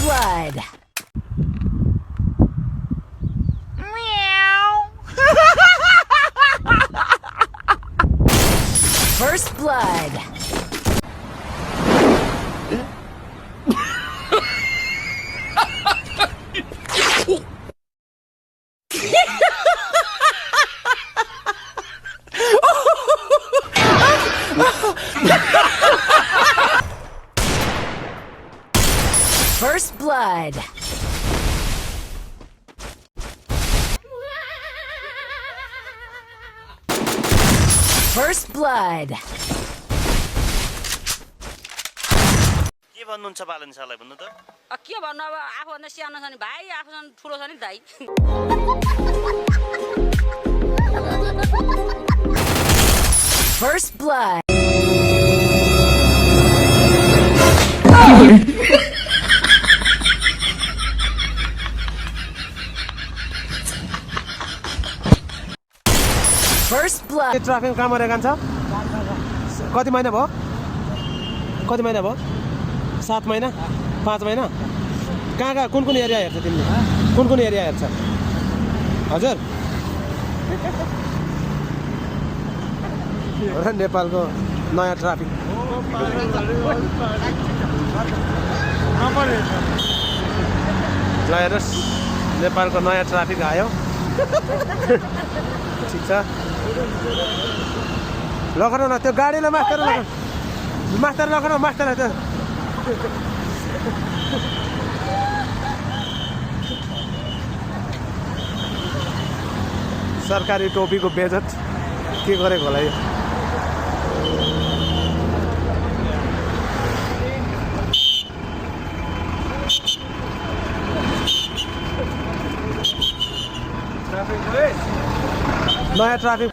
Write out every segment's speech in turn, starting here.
blood. First blood. First blood. First blood. के भन्नुहुन्छ बालन शाहलाई भन्नु त के भन्नु अब आफूभन्दा सानो छ नि भाइ आफूसँग ठुलो छ नि दाइ First blood. First blood. Traffic काम गरेका छ कति महिना भयो 7 महिना 5 महिना कहाँ कुन एरिया हेर्छ तिमीले कुन एरिया हेर्छ हजुर र नेपालको नयाँ ट्राफिक ल हेर्नुहोस् नेपालको नयाँ ट्राफिक आयो ठिक छ लखनऊ न त्यो गाडीलाई मास्टर लखनऊ मास्टर त्यो सरकारी टोपीको बेजत के गरेको होला यो नयाँ ट्राफिक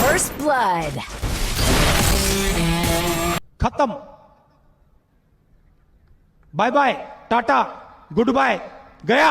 First blood. खत्म bye bye tata goodbye गया